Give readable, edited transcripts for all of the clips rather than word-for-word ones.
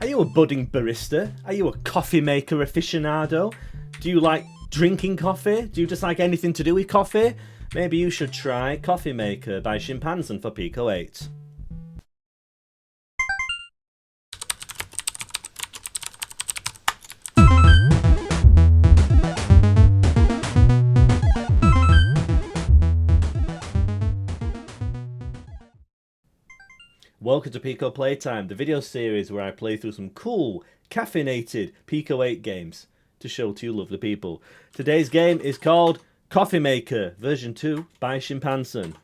Are you a budding barista? Are you a coffee maker aficionado? Do you like drinking coffee? Do you just like anything to do with coffee? Maybe you should try Coffee Maker by Shinpansen for Pico 8. Welcome to Pico Playtime, the video series where I play through some cool, caffeinated Pico 8 games to show to you lovely people. Today's game is called Coffee Maker version 2 by Shinpansen.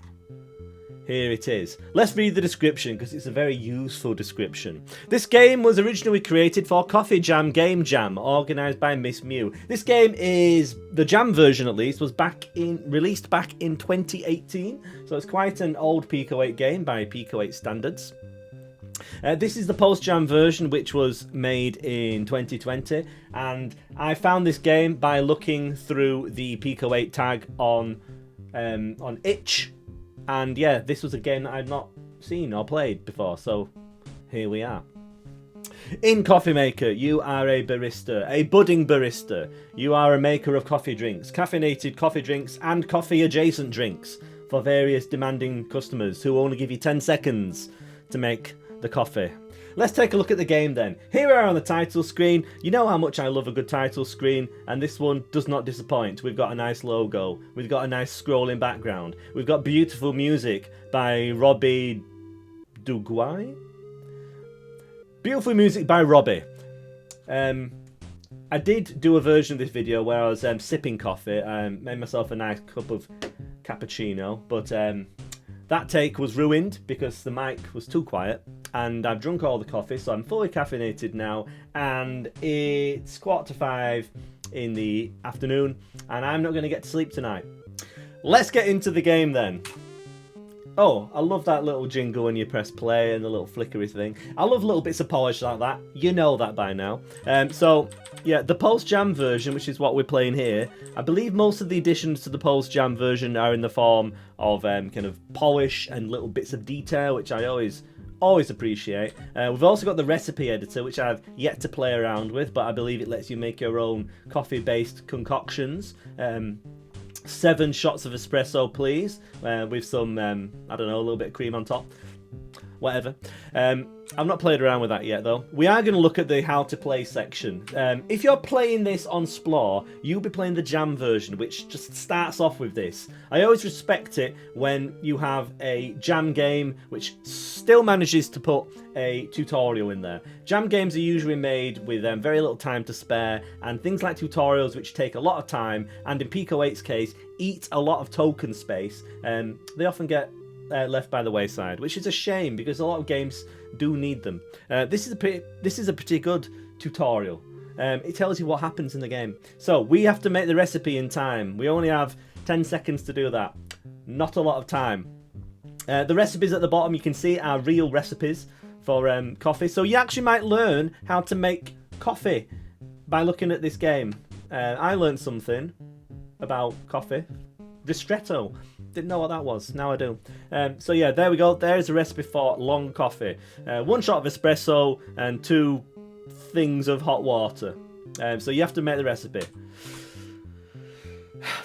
Here it is. Let's read the description because it's a very useful description. This game was originally created for Coffee Jam Game Jam, organised by Miss Mew. This game is, the Jam version at least, was released back in 2018, so it's quite an old Pico 8 game by Pico 8 standards. This is the post-Jam version, which was made in 2020, and I found this game by looking through the Pico 8 tag on itch. And yeah, this was a game that I'd not seen or played before, so here we are. In Coffee Maker, you are a barista, a budding barista. You are a maker of coffee drinks, caffeinated coffee drinks and coffee-adjacent drinks for various demanding customers who only give you 10 seconds to make the coffee. Let's take a look at the game then. Here we are on the title screen. You know how much I love a good title screen, and this one does not disappoint. We've got a nice logo. We've got a nice scrolling background. We've got beautiful music by Robbie Duguay. Beautiful music by Robbie. I did do a version of this video where I was sipping coffee. Made myself a nice cup of cappuccino, but that take was ruined because the mic was too quiet. And I've drunk all the coffee, so I'm fully caffeinated now, and it's 4:45 in the afternoon, and I'm not going to get to sleep tonight. Let's get into the game then. Oh, I love that little jingle when you press play and the little flickery thing. I love little bits of polish like that. You know that by now. So, yeah, the post-Jam version, which is what we're playing here, I believe most of the additions to the post-Jam version are in the form of kind of polish and little bits of detail, which I always appreciate. We've also got the recipe editor, which I've yet to play around with, but I believe it lets you make your own coffee-based concoctions. 7 shots of espresso, please, with some, I don't know, a little bit of cream on top. Whatever. I've not played around with that yet, though. We are going to look at the how to play section. If you're playing this on Splore, you'll be playing the Jam version, which just starts off with this. I always respect it when you have a Jam game which still manages to put a tutorial in there. Jam games are usually made with very little time to spare, and things like tutorials which take a lot of time, and in Pico 8's case, eat a lot of token space, they often get left by the wayside, which is a shame because a lot of games do need them. This is a pretty good tutorial. It tells you what happens in the game. So we have to make the recipe in time. We only have 10 seconds to do that. Not a lot of time. The recipes at the bottom you can see are real recipes for coffee. So you actually might learn how to make coffee by looking at this game. I learned something about coffee. Ristretto. Didn't know what that was. Now I do. So yeah, there we go. There's a recipe for long coffee. 1 shot of espresso and 2 things of hot water. So you have to make the recipe.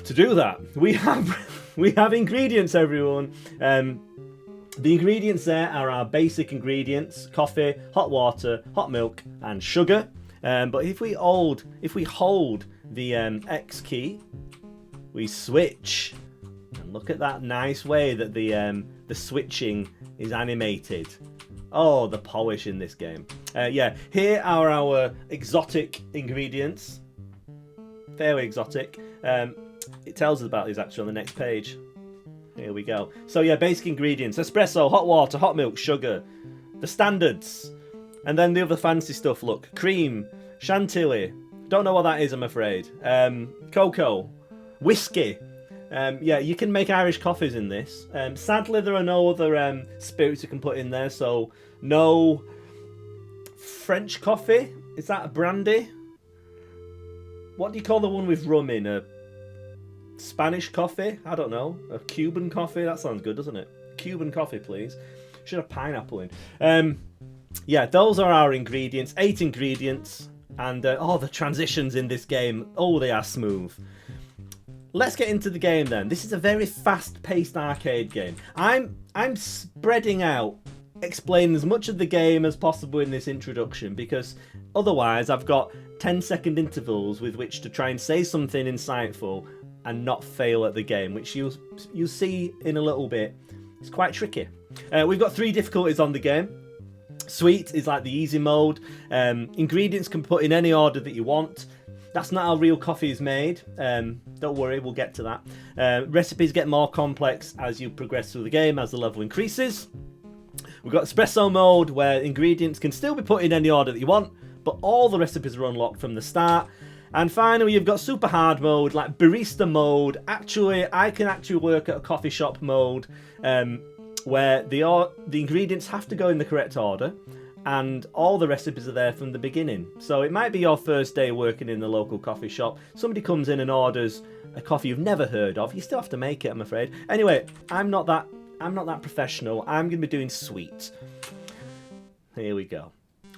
To do that, we have ingredients, everyone. The ingredients there are our basic ingredients: coffee, hot water, hot milk, and sugar. But if we hold the X key, we switch. And look at that nice way that the switching is animated. Oh, the polish in this game. Yeah, here are our exotic ingredients. Very exotic. It tells us about these actually on the next page. Here we go. So yeah, basic ingredients: espresso, hot water, hot milk, sugar. The standards. And then the other fancy stuff, look. Cream, chantilly. Don't know what that is, I'm afraid. Cocoa. Whiskey. Yeah, you can make Irish coffees in this. Sadly, there are no other spirits you can put in there, so no French coffee. Is that a brandy? What do you call the one with rum in? A Spanish coffee? I don't know. A Cuban coffee? That sounds good, doesn't it? Cuban coffee, please. Should have pineapple in. yeah, those are our ingredients. 8 ingredients. And oh, the transitions in this game, oh, they are smooth. Let's get into the game then. This is a very fast-paced arcade game. I'm spreading out, explaining as much of the game as possible in this introduction, because otherwise I've got 10-second intervals with which to try and say something insightful and not fail at the game, which you'll see in a little bit. It's quite tricky. We've got 3 difficulties on the game. Sweet is like the easy mode. Ingredients can be put in any order that you want. That's not how real coffee is made. Don't worry, we'll get to that. Recipes get more complex as you progress through the game, as the level increases. We've got espresso mode, where ingredients can still be put in any order that you want, but all the recipes are unlocked from the start. And finally, you've got super hard mode, like barista mode. Actually, I can actually work at a coffee shop mode, where the ingredients have to go in the correct order, and all the recipes are there from the beginning. So it might be your first day working in the local coffee shop. Somebody comes in and orders a coffee you've never heard of. You still have to make it, I'm afraid. Anyway, I'm not that professional. I'm going to be doing sweet. Here we go.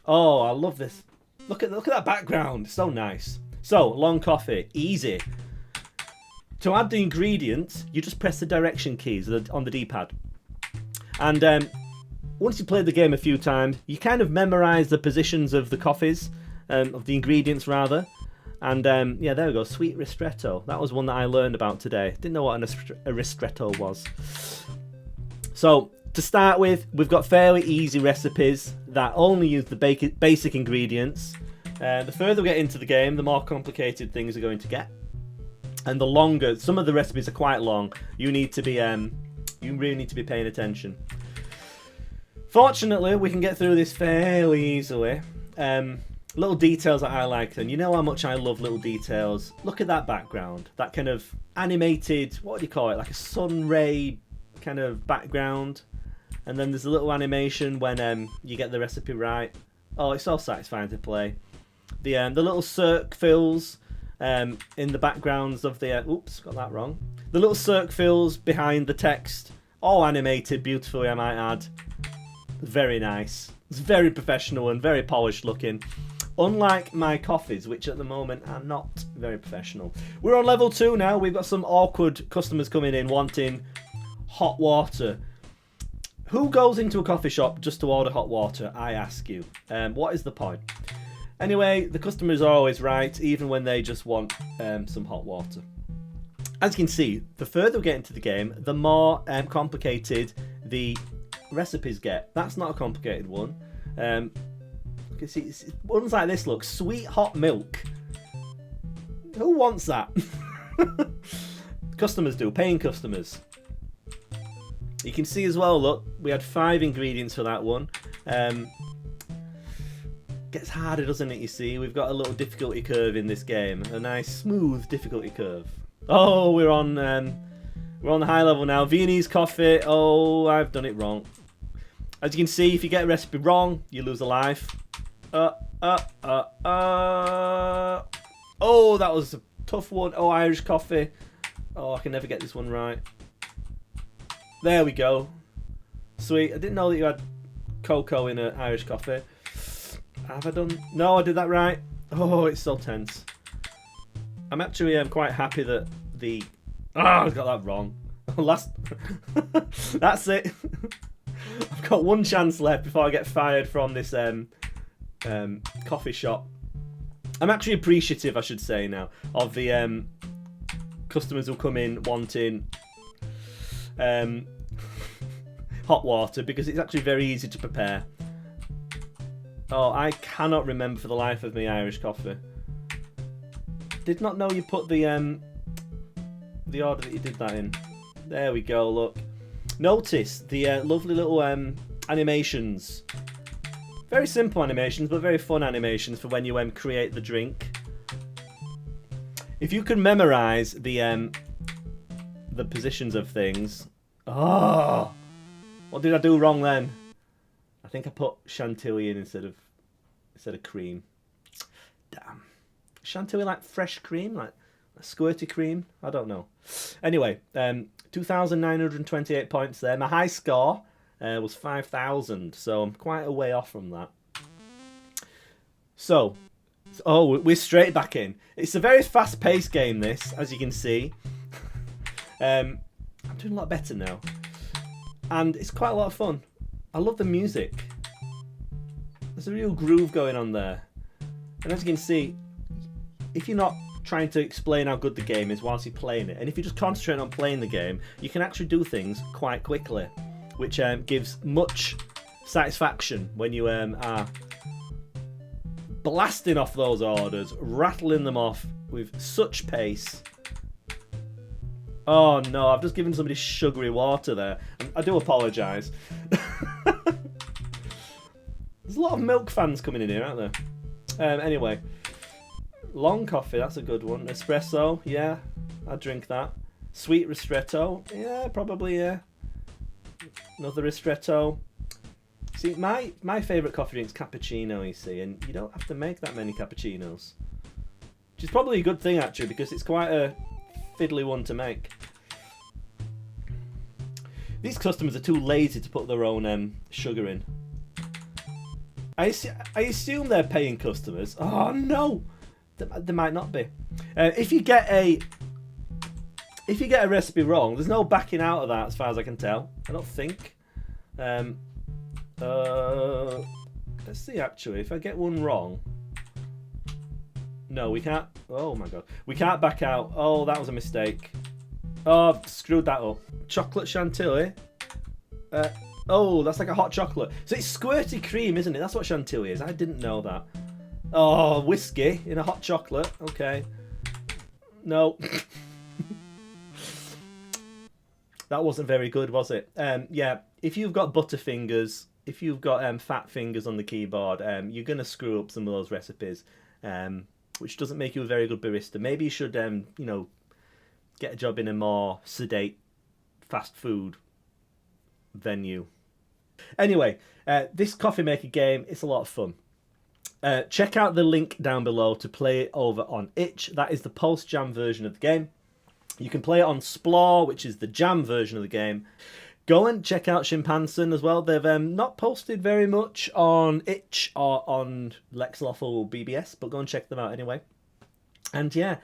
Oh, I love this. Look at that background. So nice. So, long coffee, easy. To add the ingredients, you just press the direction keys on the D-pad. And once you play the game a few times, you kind of memorize the positions of the coffees, of the ingredients rather. And yeah, there we go, sweet ristretto. That was one that I learned about today. Didn't know what a ristretto was. So, to start with, we've got fairly easy recipes that only use the basic ingredients. The further we get into the game, the more complicated things are going to get. And the longer, some of the recipes are quite long. You need to be, you really need to be paying attention. Fortunately, we can get through this fairly easily. Little details that I like, and you know how much I love little details. Look at that background, that kind of animated, what do you call it, like a sun ray kind of background. And then there's a little animation when you get the recipe right. Oh, it's so satisfying to play. The little circ fills in the backgrounds of the... oops, got that wrong. The little circ fills behind the text, all animated beautifully, I might add. Very nice. It's very professional and very polished looking. Unlike my coffees, which at the moment are not very professional. We're on level 2 now. We've got some awkward customers coming in wanting hot water. Who goes into a coffee shop just to order hot water, I ask you? What is the point? Anyway, the customers are always right, even when they just want some hot water. As you can see, the further we get into the game, the more complicated the recipes get. That's not a complicated one. You can see ones like this. Look, sweet hot milk. Who wants that? Customers do, paying customers. You can see as well, look, we had 5 ingredients for that one. Gets harder, doesn't it, you see? We've got a little difficulty curve in this game. A nice, smooth difficulty curve. Oh, we're on the high level now. Viennese coffee. Oh, I've done it wrong. As you can see, if you get a recipe wrong, you lose a life. Oh, that was a tough one. Oh, Irish coffee. Oh, I can never get this one right. There we go. Sweet. I didn't know that you had cocoa in an Irish coffee. Have I done? No, I did that right. Oh, it's so tense. I'm actually quite happy that the... I got that wrong. Last... That's it. I've got one chance left before I get fired from this coffee shop. I'm actually appreciative, I should say now, of the customers who come in wanting hot water, because it's actually very easy to prepare. Oh, I cannot remember for the life of me Irish coffee. Did not know you put the order that you did that in. There we go, look. Notice the lovely little animations. Very simple animations, but very fun animations for when you create the drink. If you can memorize the positions of things. Oh, what did I do wrong then? I think I put chantilly in instead of cream. Damn. Chantilly like fresh cream, like squirty cream. I don't know. Anyway, 2,928 points there. My high score was 5,000, so I'm quite a way off from that. So, oh, we're straight back in. It's a very fast-paced game, this, as you can see. I'm doing a lot better now. And it's quite a lot of fun. I love the music. There's a real groove going on there. And as you can see, if you're not trying to explain how good the game is whilst you're playing it, and if you just concentrate on playing the game, you can actually do things quite quickly, which gives much satisfaction when you are blasting off those orders, rattling them off with such pace. Oh no, I've just given somebody sugary water there. I do apologise. There's a lot of milk fans coming in here, aren't there? Anyway, long coffee, that's a good one. Espresso, yeah, I'd drink that. Sweet ristretto, yeah, probably, yeah. Another ristretto. See, my favourite coffee drink's cappuccino, you see, and you don't have to make that many cappuccinos. Which is probably a good thing, actually, because it's quite a fiddly one to make. These customers are too lazy to put their own sugar in. I assume they're paying customers. Oh no, they might not be. If you get a recipe wrong, there's no backing out of that, as far as I can tell. I don't think. Let's see. Actually, if I get one wrong, no, we can't. Oh my god, we can't back out. Oh, that was a mistake. Oh, I've screwed that up. Chocolate chantilly. Oh, that's like a hot chocolate. So it's squirty cream, isn't it? That's what chantilly is. I didn't know that. Oh, whiskey in a hot chocolate. Okay. No. That wasn't very good, was it? Yeah, if you've got butterfingers, if you've got fat fingers on the keyboard, you're going to screw up some of those recipes, which doesn't make you a very good barista. Maybe you should, you know, get a job in a more sedate fast food venue. Anyway, this coffee maker game, it's a lot of fun. Check out the link down below to play it over on Itch. That is the post-jam version of the game. You can play it on Splore, which is the jam version of the game. Go and check out Shinpansen as well. They've not posted very much on Itch or on Lexloffle BBS, but go and check them out anyway. And yeah,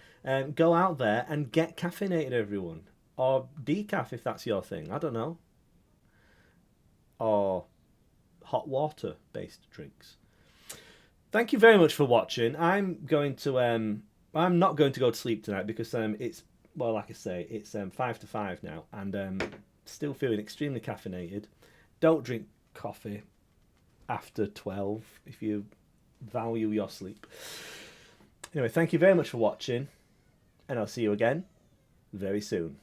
go out there and get caffeinated, everyone. Or decaf if that's your thing. I don't know. Or hot water based drinks. Thank you very much for watching. I'm not going to go to sleep tonight because it's, well, like I say, it's 5 to 5 now, and still feeling extremely caffeinated. Don't drink coffee after 12 if you value your sleep. Anyway, thank you very much for watching, and I'll see you again very soon.